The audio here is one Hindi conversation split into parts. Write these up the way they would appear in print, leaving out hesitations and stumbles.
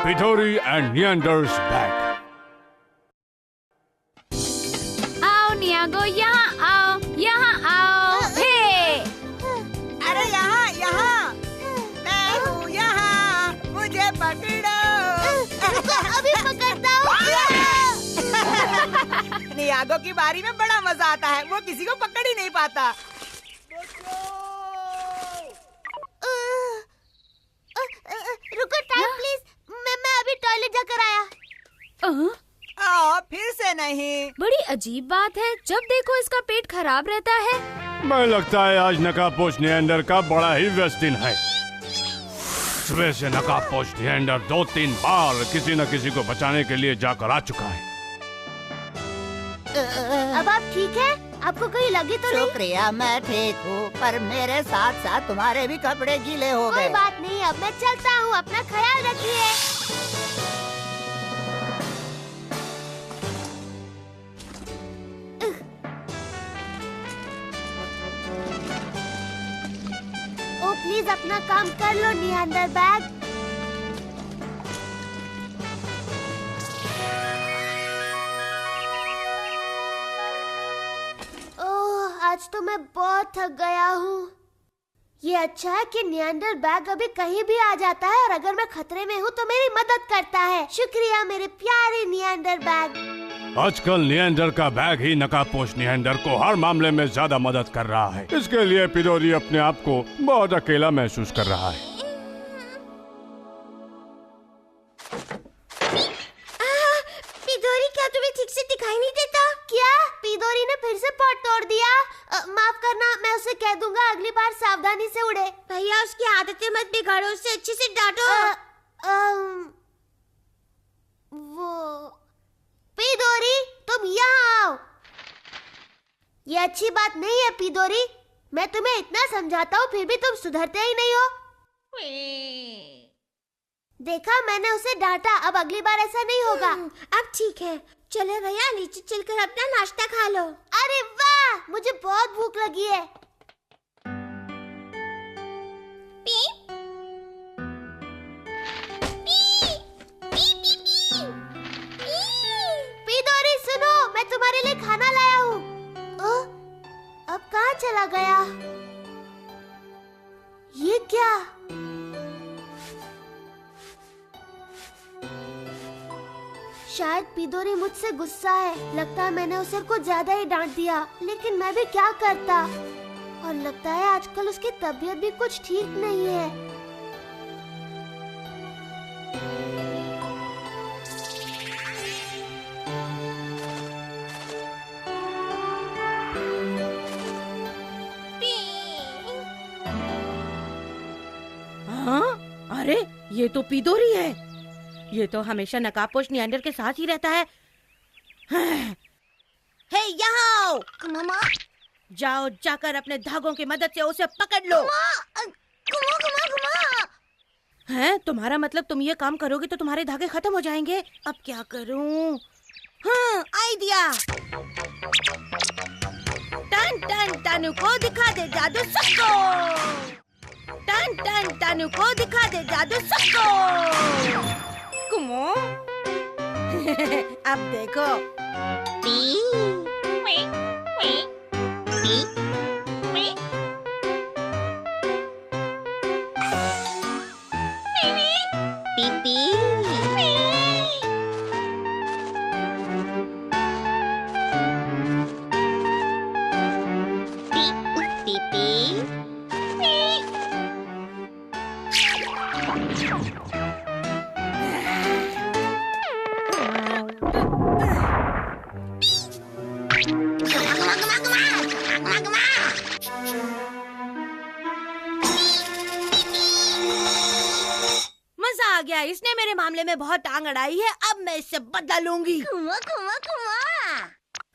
Pidori and Neander's back. आओ नियागो, यहाँ आओ, यहाँ आओ। हे! अरे यहाँ यहाँ मैं हूँ यहाँ, मुझे पकड़ो। अभी पकड़ता हूँ। नियागो की बारी में बड़ा मजा आता है, वो किसी को पकड़ ही नहीं पाता। रुको टाइम प्लीज, मैं अभी टॉयलेट जाकर आया। फिर से नहीं। बड़ी अजीब बात है, जब देखो इसका पेट खराब रहता है। मैं लगता है आज नकाबपोश नियंडर का बड़ा ही व्यस्त दिन है। सुबह से नकाबपोश नियंडर 2-3 बार किसी न किसी को बचाने के लिए जाकर आ चुका है। अब आप ठीक है? आपको कहीं लगी तो नहीं? शुक्रिया, मैं ठीक हूँ, पर मेरे साथ साथ तुम्हारे भी कपड़े गीले हो गए। कोई बात नहीं, अब मैं चलता हूँ, अपना ख्याल रखिए। ओ प्लीज अपना काम कर लो नियंडर बैग। आज तो मैं बहुत थक गया हूँ। ये अच्छा है कि नियंडर बैग अभी कहीं भी आ जाता है और अगर मैं खतरे में हूँ तो मेरी मदद करता है। शुक्रिया मेरे प्यारे नियंडर बैग। आजकल नियंडर का बैग ही नकाबपोश नियंडर को हर मामले में ज्यादा मदद कर रहा है। इसके लिए पिडोरी अपने आप को बहुत अकेला महसूस कर रहा है। पिडोरी, क्या तुम्हें ठीक से दिखाई नहीं देता? क्या पिडोरी ने फिर से पॉट तोड़ दिया? माफ करना, मैं उसे कह दूंगा अगली बार सावधानी से उड़े। भैया उसकी आदतें मत बिगाड़ो, उसे अच्छे से डांटो। वो पिडोरी, तुम यहाँ आओ। ये अच्छी बात नहीं है पिडोरी, मैं तुम्हें इतना समझाता हूँ फिर भी तुम सुधरते ही नहीं हो। देखा, मैंने उसे डांटा, अब अगली बार ऐसा नहीं होगा। अब ठीक है, चलो भैया नीचे चलकर अपना नाश्ता खा लो। अरे वाह, मुझे बहुत भूख लगी है। पिडोरी सुनो, मैं तुम्हारे लिए खाना लाया हूँ। अब कहाँ चला गया? ये क्या? शायद पिडोरी मुझसे गुस्सा है। लगता है मैंने उसे कुछ ज्यादा ही डांट दिया, लेकिन मैं भी क्या करता। और लगता है आजकल उसकी तबीयत भी कुछ ठीक नहीं है। हाँ? अरे ये तो पिडोरी है। ये तो हमेशा नकाबपोश नियंडर के साथ ही रहता है। हे यहाँ आओ। मम्मा, जाओ, जाकर अपने धागों की मदद से उसे पकड़ लो। हैं? तुम्हारा मतलब तुम ये काम करोगे तो तुम्हारे धागे खत्म हो जाएंगे। अब क्या करूं? हाँ, आइडिया। टन टन टनु को दिखा दे जादू सबको। टन टन टनु को दिखा दे जादू सबको। कुमो अब देखो। मजा आ गया, इसने मेरे मामले में बहुत टांग अड़ाई है। अब मैं इससे बदला लूंगी।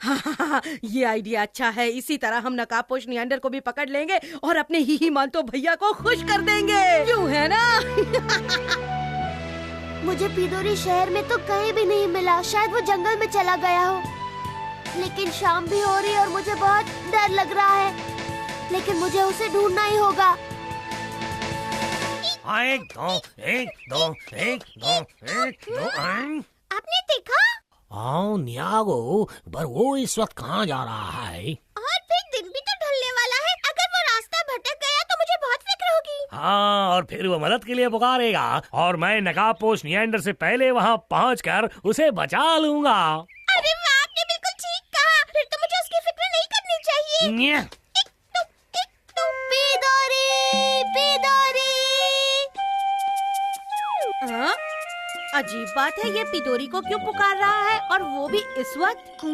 हाँ, ये आइडिया अच्छा है। इसी तरह हम नकाबपोश नियंडर को भी पकड़ लेंगे और अपने ही मानतो भैया को खुश कर देंगे। यूं है ना? मुझे पिडोरी शहर में तो कहीं भी नहीं मिला। शायद वो जंगल में चला गया हो। लेकिन शाम भी हो रही है और मुझे बहुत डर लग रहा है। लेकिन मुझे उसे ढूंढना ही होगा। 1, 2, 1, दो, एक, दो, आपने देखा? हाँ नियागो, पर वो इस वक्त कहाँ जा रहा है? और फिर दिन भी तो ढलने वाला है। अगर वो रास्ता भटक गया तो मुझे बहुत फिक्र होगी। हाँ, और फिर वो मदद के लिए पुकारेगा और मैं नकाबपोश नियंडर से पहले वहाँ पहुँचकर उसे बचा लूँगा। अरे वाह, आपने बिल्कुल ठीक कहा। फिर तो मुझे उसकी फिक्र नहीं करनी चाहिए। हाँ? अजीब बात है, ये पिदोरी को क्यों पुकार रहा है और वो भी इस वक्त?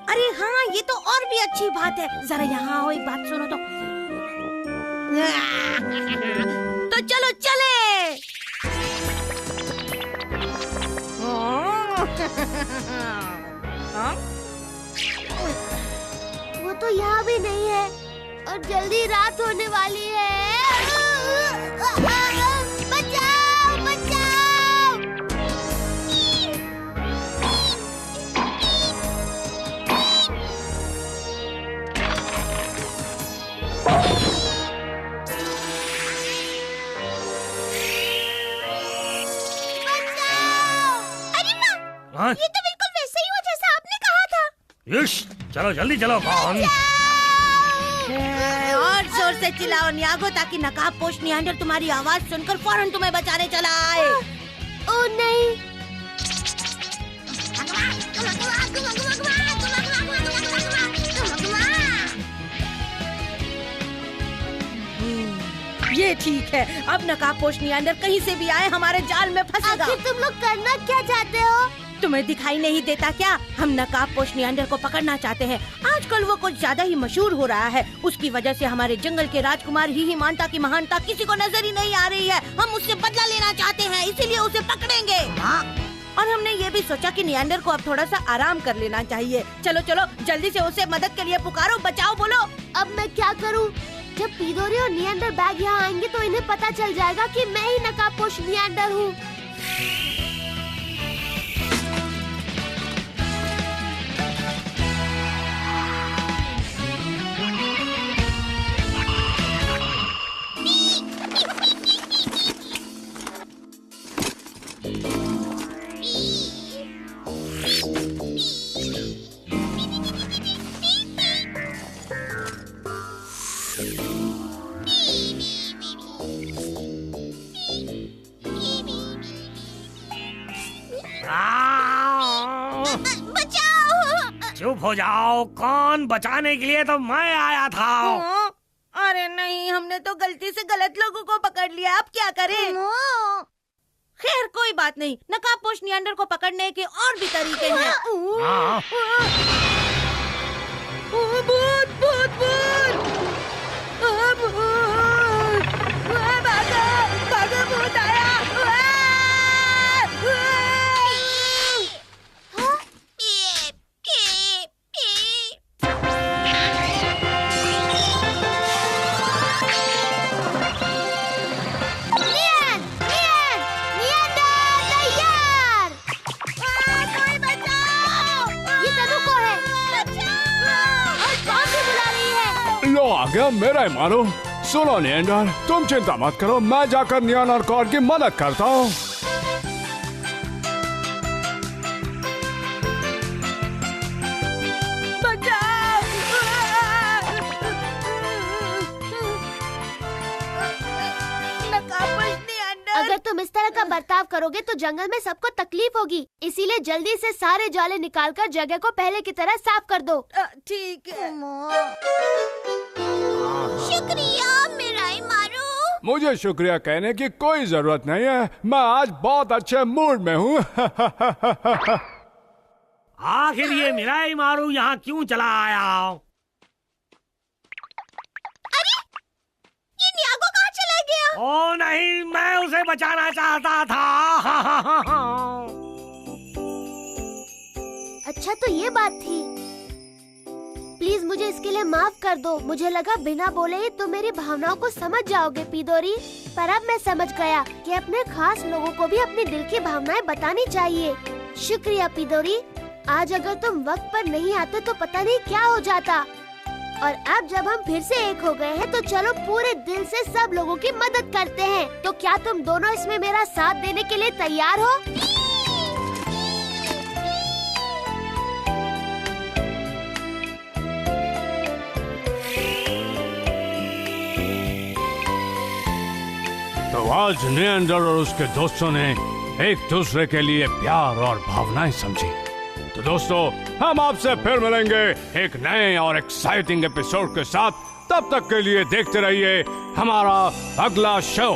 अरे हाँ, ये तो और भी अच्छी बात है। जरा यहाँ आओ, एक बात सुनो तो चलो चले। वो तो यहाँ भी नहीं है और जल्दी रात होने वाली है। बचाओ बचाओ। अरे वाह, ये तो बिल्कुल वैसे ही हुआ जैसा आपने कहा था। चलो जल्दी चलो। कौन? और जोर से चिल्लाओ नियागो, ताकि नकाबपोश नियंडर तुम्हारी आवाज सुनकर फौरन तुम्हें बचाने चला आए। ओ नहीं। ये ठीक है, अब नकाबपोश नियंडर कहीं से भी आए हमारे जाल में फंसेगा। आखिर तुम लोग करना क्या चाहते हो? तुम्हें दिखाई नहीं देता क्या? हम नकाबपोश नियंडर को पकड़ना चाहते हैं। आजकल वो कुछ ज्यादा ही मशहूर हो रहा है। उसकी वजह से हमारे जंगल के राजकुमार ही मानता की महानता किसी को नजर ही नहीं आ रही है। हम उससे बदला लेना चाहते हैं, इसीलिए उसे पकड़ेंगे। और हमने ये भी सोचा कि नियंडर को अब थोड़ा सा आराम कर लेना चाहिए। चलो चलो जल्दी से उसे मदद के लिए पुकारो, बचाओ बोलो। अब मैं क्या करूं? जब पिदोरी और नियंडर बैग यहाँ आएंगे तो इन्हें पता चल जाएगा कि मैं ही नकाबपोश नियंडर हूँ। चुप हो जाओ, कौन? बचाने के लिए तो मैं आया था। अरे नहीं, हमने तो गलती से गलत लोगों को पकड़ लिया। अब क्या करें? खैर कोई बात नहीं, नकाबपोश नियंडर को पकड़ने के और भी तरीके हैं। भूत भूत भूत, भागो भागो, भूत आया। लो आ गया, मेरा ही मारो। सुनो नियंडर, तुम चिंता मत करो, मैं जाकर नियन और कॉर्ड की मदद करता हूँ। अगर तुम इस तरह का बर्ताव करोगे तो जंगल में सबको तकलीफ होगी। इसीलिए जल्दी से सारे जाले निकालकर जगह को पहले की तरह साफ कर दो। ठीक है। शुक्रिया मेरा ही मारू। मुझे शुक्रिया कहने की कोई जरूरत नहीं है, मैं आज बहुत अच्छे मूड में हूँ। आखिर ये मिराई मारू यहाँ क्यों चला आया? ओ नहीं, मैं उसे बचाना चाहता था। अच्छा तो ये बात थी। प्लीज मुझे इसके लिए माफ कर दो। मुझे लगा बिना बोले ही तुम मेरी भावनाओं को समझ जाओगे पिदोरी, पर अब मैं समझ गया कि अपने खास लोगों को भी अपने दिल की भावनाएं बतानी चाहिए। शुक्रिया पिदोरी। आज अगर तुम वक्त पर नहीं आते तो पता नहीं क्या हो जाता। और अब जब हम फिर से एक हो गए हैं तो चलो पूरे दिल से सब लोगों की मदद करते हैं। तो क्या तुम दोनों इसमें मेरा साथ देने के लिए तैयार हो? तो आज नियंदर और उसके दोस्तों ने एक दूसरे के लिए प्यार और भावनाएं समझी। तो दोस्तों, हम आपसे फिर मिलेंगे एक नए और एक्साइटिंग एपिसोड के साथ। तब तक के लिए देखते रहिए हमारा अगला शो।